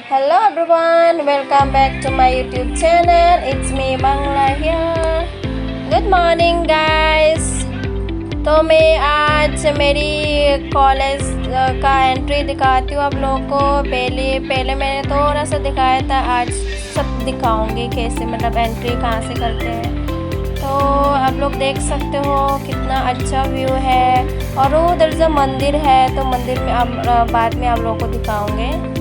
Hello everyone, welcome back to my YouTube channel. It's me Bangla here. Good morning guys. तो मैं आज मेरी college का entry दिखाती हूँ आप लोगों को। पहले मैंने थोड़ा सा दिखाया था, आज सब दिखाऊंगी कैसे मतलब एंट्री कहाँ से करते हैं। तो आप लोग देख सकते हो कितना अच्छा व्यू है और उधर जो मंदिर है तो मंदिर में आप बाद में आप लोगों को दिखाऊंगे।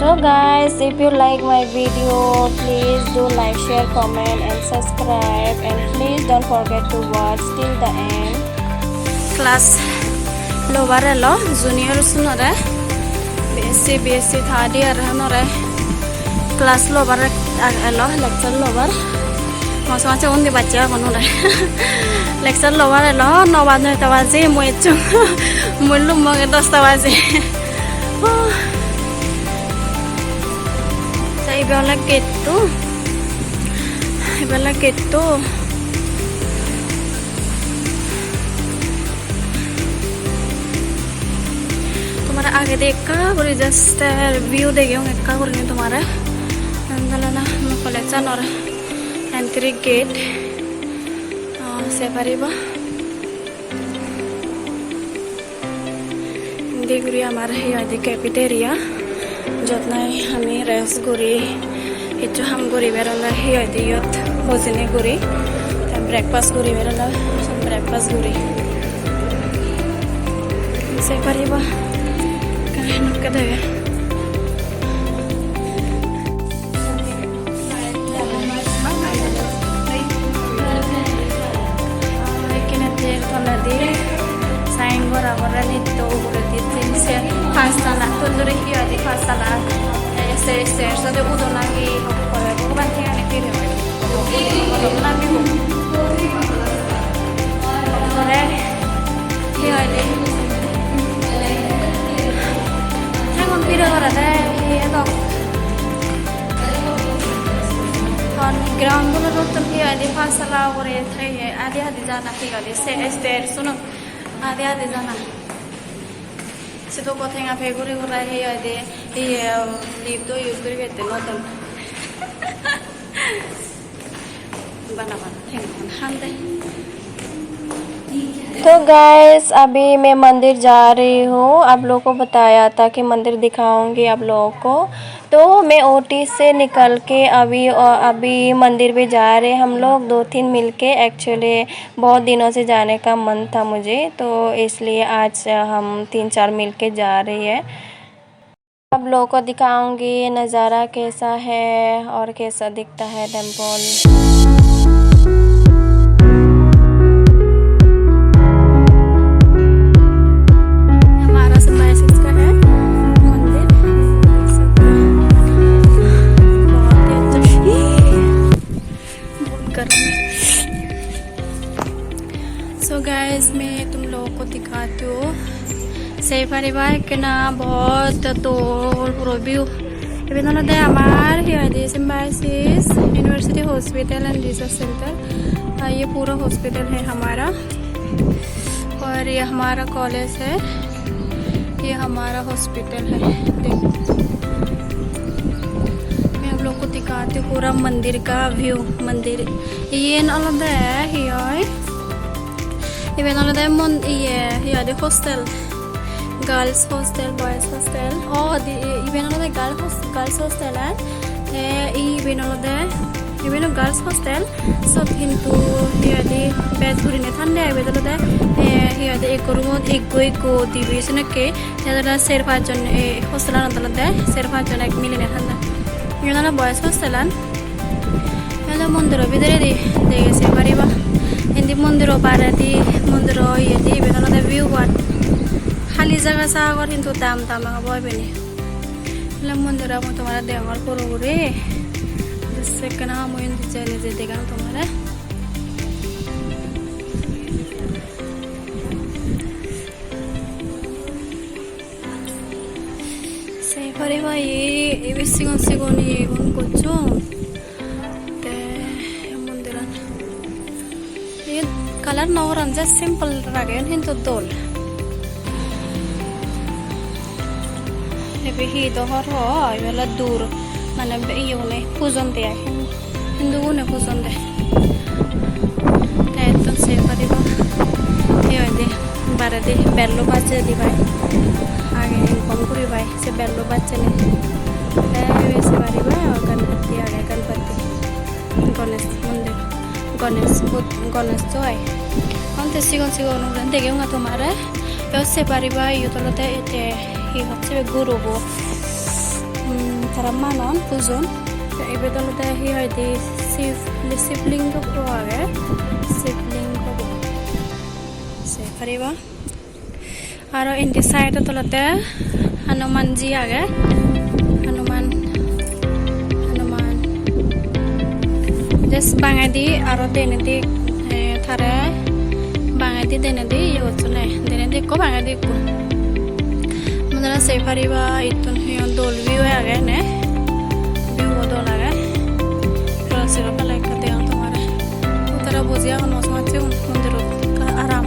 So guys, if you like my video, please do like, share, comment and subscribe, and please don't forget to watch till the end. Class lower lo junior sunore BSc third year hanore class lower lo lecture lower masache undi bachcha konore lecture lower lo 9 baje moechu mulum mo 10 baje ibalah gitu तुम्हारा आगे देखा और just view देखे होंगे का करने तुम्हारा अंदर ना कलेक्शन और एंट्री गेट से परिबा देखिए हमारा ये कैफेटेरिया जतनाय हमें रेस गुरी इचु हम गुरी बेरला ही आती यत भोजने गुरी ब्रेकफास्ट गुरी बेरला ब्रेकफास्ट गुरी से परिबा कहीं नुक दे लेकिन तेल तो नदी साइन गोरा गोरा नितो गोरा तीन से pasta la tundure hi adi pasta la se so de udo na hi ko ko ban ti ani pire ko na mi ko ore hi adi hangon pire ora da hi to kon ground ko ro to hi adi pasta la ore thai adi jana hi adi se stair suno adi jana से तो कथें आप फेगुरी हो रहा है या दे ये leave तो यूज़ करी करते ना तुम बना हम दे। तो गाइस अभी मैं मंदिर जा रही हूँ, आप लोगों को बताया था कि मंदिर दिखाऊंगी आप लोगों को। तो मैं ओटी से निकल के अभी मंदिर भी जा रहे हम लोग 2-3 मिलके। एक्चुअली बहुत दिनों से जाने का मन था मुझे, तो इसलिए आज हम 3-4 मिलके जा रही है। आप लोगों को दिखाऊंगी नज़ारा कैसा है और कैसा दिखता है टेम्पल। सो गाइस मैं तुम लोगों को दिखाती हूँ से परिवार के ना बहुत तो व्यू इवन दे हमार symbiosis university hospital and research centre. ये पूरा हॉस्पिटल है हमारा और ये हमारा कॉलेज है, ये हमारा हॉस्पिटल है। मैं आप लोग को दिखाती हूँ पूरा मंदिर का व्यू। मंदिर ये अलग है even all of them on the hostel, girls hostel, boys hostel, even all the girls hostel and even all of the even a girls hostel. So into here the best good in the thunder with all of that here the ego division okay the servajon a hostel on the servajon like million thunder. You know the boys hostel and the mundro with the say variba Hindi मंदिरों बारती मंदिरों ये थी बेनों ने view one खाली जगह सागर हिंदू दाम का boy बनी लम मंदिरों में तुम्हारा देवाल कोरोगे जिससे क्या हम हिंदू चैनल से देखा तुम्हारा सही परिवार ये विसिगों ये उनको चो colour नौरन just simple रगे Hindu Dol Tapi hito horo wala dur mana be yune pujon de hindu ne pujon de eton se pariba de barade bello bache di bai age inform kuri bai se bello bache ne wese pariba ganpati age ganpati ganesh mandir ganesh joy ante sigon dege nga tomare wese pariba yutolote ete hi hচ্ছে guru bo taramanon pujon ibedolote hi hoidi sibling ko age sibling ko se pariba aro indi side tolote hanuman ji age hanuman just bangadi aro denedi thare bangadi denedi yochune denedi ko bangadi ko mudra se pariba itun hion dol view age ne view dol age rosira pala kate ang tomare utara bozia no smache mundir aram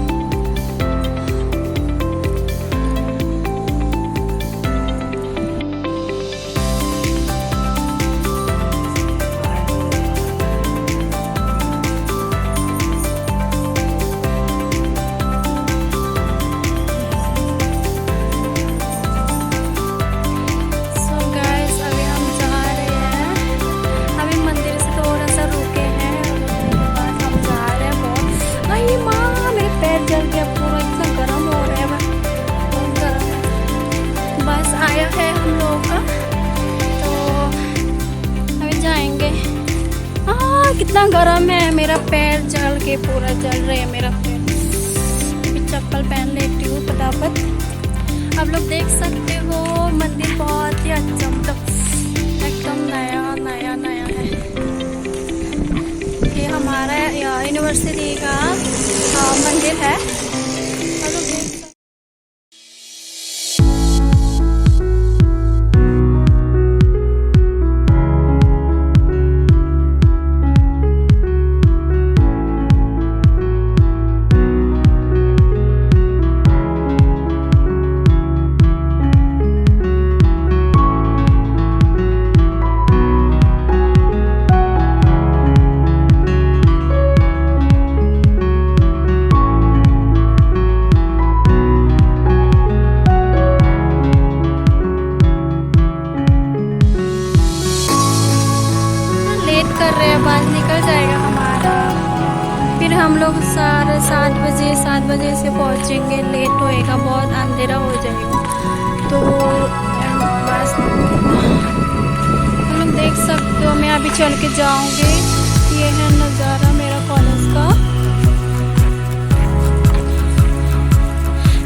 कितना गर्म है मेरा पैर जल के पूरा जल रहा है मेरा पैर चप्पल पहन लेती हूँ फटाफट आप लोग देख सकते हो मंदिर बहुत ही अच्छा मतलब एकदम नया है ये हमारा यूनिवर्सिटी का मंदिर है आप लोग देख कर रहे हैं बस निकल जाएगा हमारा फिर हम लोग 7 बजे से पहुंचेंगे लेट होएगा बहुत अंधेरा हो जाएगा तो बस हम लोग देख सकते हो मैं अभी चल के जाऊंगी ये है नज़ारा मेरा कॉलेज का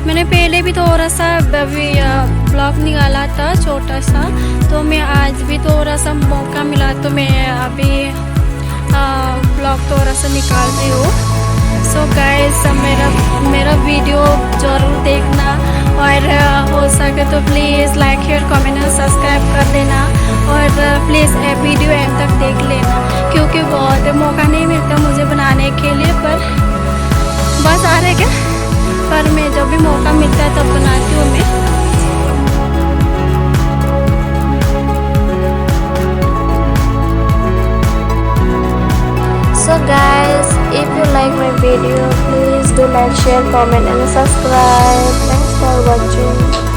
मैंने पहले भी थोड़ा सा ब्लॉग निकाला था छोटा सा तो मैं आज भी थोड़ा सा मौका मिला तो मैं अभी ब्लॉग थोड़ा सा निकाल रही हूँ सो गाइस मेरा वीडियो ज़रूर देखना और हो सके तो प्लीज़ लाइक शेयर कमेंट और सब्सक्राइब कर देना और प्लीज़ वीडियो एंड तक देख लेना क्योंकि बहुत मौका नहीं मिलता मुझे बनाने के लिए पर बस आ रहे क्या पर मैं जब भी मौका मिलता है तब बनाती हूँ मैं So guys, if you like my video, please do like, share, comment and subscribe. Thanks for watching.